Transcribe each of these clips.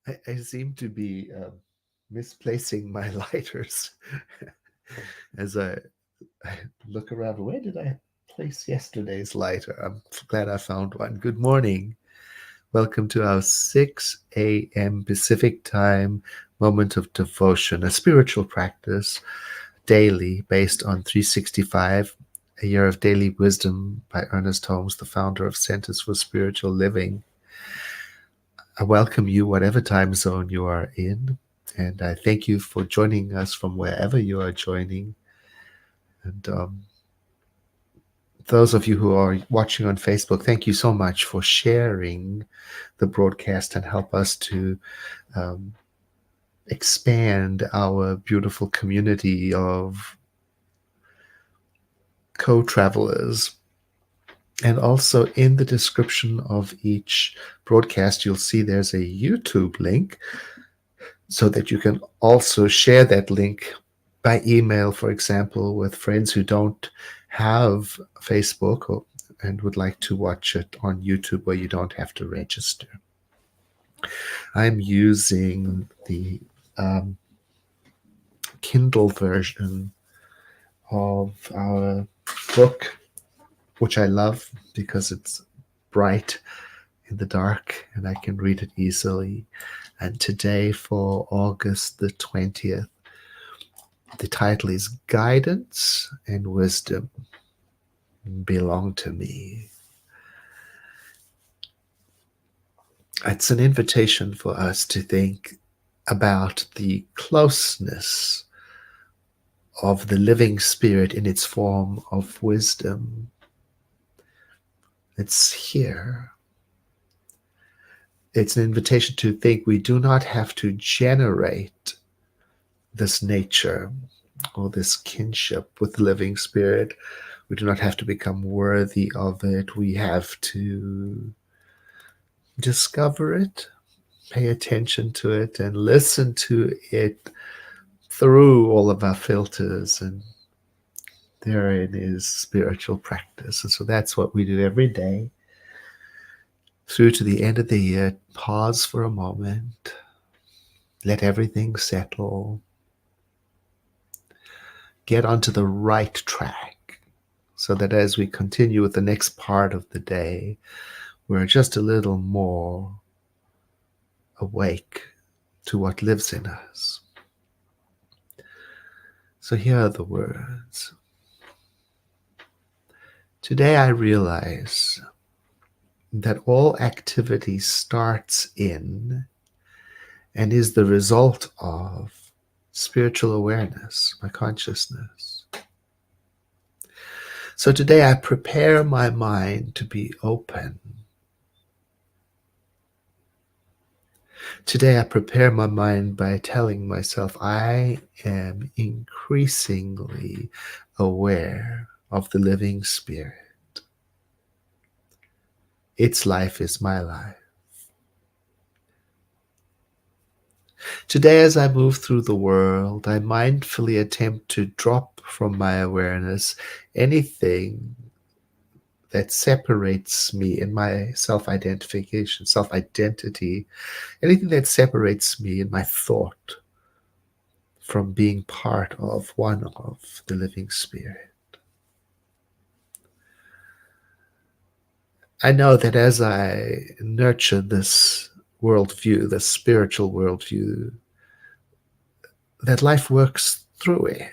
I seem to be misplacing my lighters as I look around. Where did I place yesterday's lighter? I'm glad I found one. Good morning. Welcome to our 6 a.m. Pacific time moment of devotion, a spiritual practice daily based on 365, a year of daily wisdom by Ernest Holmes, the founder of Centers for Spiritual Living. I welcome you, whatever time zone you are in, and I thank you for joining us from wherever you are joining. And those of you who are watching on Facebook, thank you so much for sharing the broadcast and help us to um, expand our beautiful community of co-travelers. And also in the description of each broadcast, you'll see there's a YouTube link so that you can also share that link by email, for example, with friends who don't have Facebook and would like to watch it on YouTube where you don't have to register. I'm using the Kindle version of our book, which I love because it's bright in the dark and I can read it easily. And today, for August the 20th, the title is Guidance and Wisdom Belong to Me. It's an invitation for us to think about the closeness of the living spirit in its form of wisdom. It's here. It's an invitation to think we do not have to generate this nature or this kinship with the living spirit. We do not have to become worthy of it. We have to discover it, pay attention to it, and listen to it through all of our filters. And therein is spiritual practice. And so that's what we do every day through to the end of the year. Pause for a moment, let everything settle, get onto the right track, so that as we continue with the next part of the day, we're just a little more awake to what lives in us. So here are the words. Today I realize that all activity starts in and is the result of spiritual awareness, my consciousness. So today I prepare my mind to be open. Today I prepare my mind by telling myself I am increasingly aware of the living spirit. Its life is my life. Today, as I move through the world, I mindfully attempt to drop from my awareness anything that separates me in my self-identification, self-identity, anything that separates me in my thought from being part of, one of, the living spirit. I know that as I nurture this worldview, this spiritual worldview, that life works through it.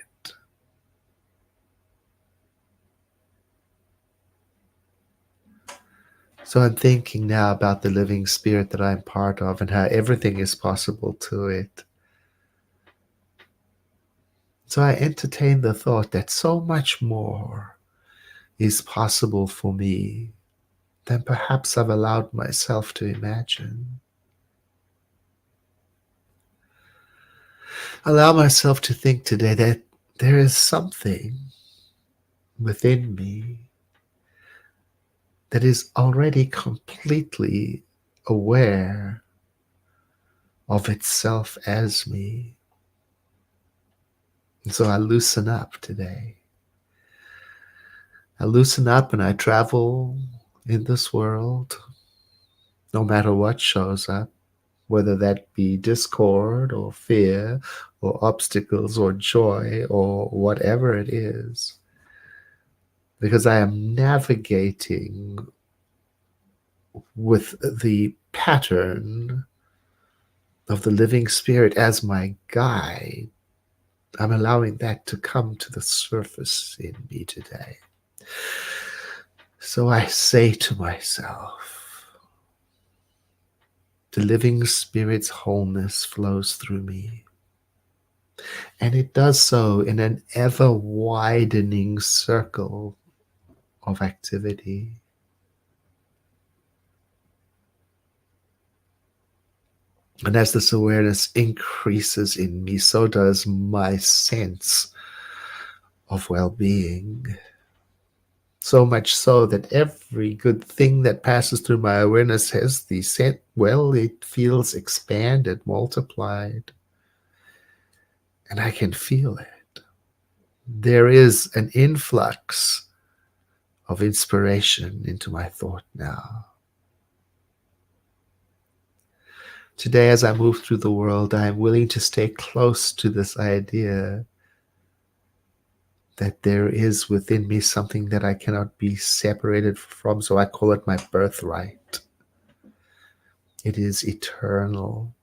So I'm thinking now about the living spirit that I'm part of and how everything is possible to it. So I entertain the thought that so much more is possible for me than perhaps I've allowed myself to imagine. Allow myself to think today that there is something within me that is already completely aware of itself as me. And so I loosen up today. I loosen up and I travel in this world, no matter what shows up. whether that be discord or fear or obstacles or joy or whatever it is, because I am navigating with the pattern of the living spirit as my guide. I'm allowing that to come to the surface in me today. So I say to myself, the living spirit's wholeness flows through me. And it does so in an ever widening circle of activity. And as this awareness increases in me, so does my sense of well-being. So much so that every good thing that passes through my awareness has the sense, well, it feels expanded, multiplied, and I can feel it. There is an influx of inspiration into my thought now. Today, as I move through the world, I am willing to stay close to this idea that there is within me something that I cannot be separated from, so I call it my birthright. It is eternal.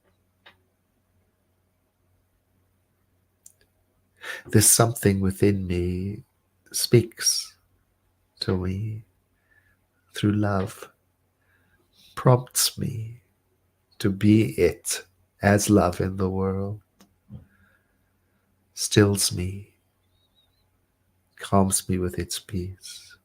This something within me speaks to me through love, prompts me to be it as love in the world, stills me, calms me with its peace.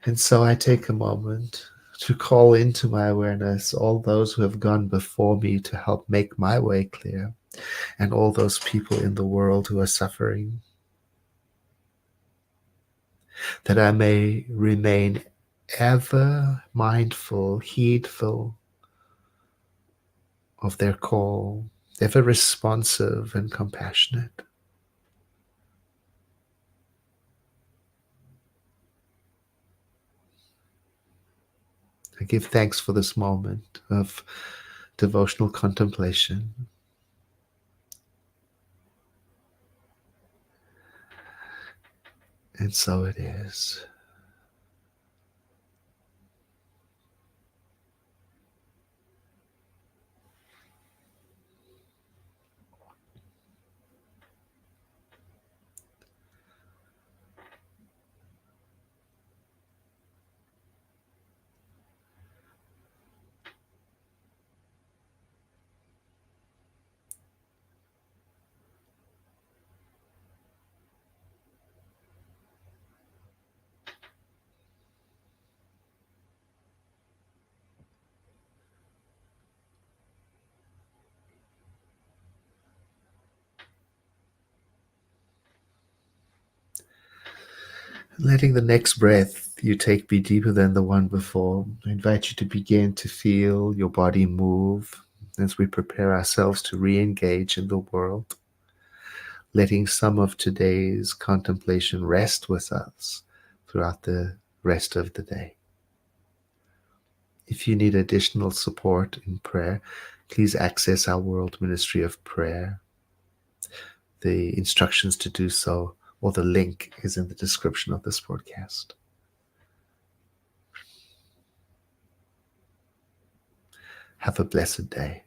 And so I take a moment to call into my awareness all those who have gone before me to help make my way clear, and all those people in the world who are suffering, that I may remain ever mindful, heedful of their call, ever responsive and compassionate. I give thanks for this moment of devotional contemplation. And so it is. Letting the next breath you take be deeper than the one before. I invite you to begin to feel your body move as we prepare ourselves to re-engage in the world, letting some of today's contemplation rest with us throughout the rest of the day. If you need additional support in prayer, please access our World Ministry of Prayer. The instructions to do so, or the link, is in the description of this broadcast. Have a blessed day.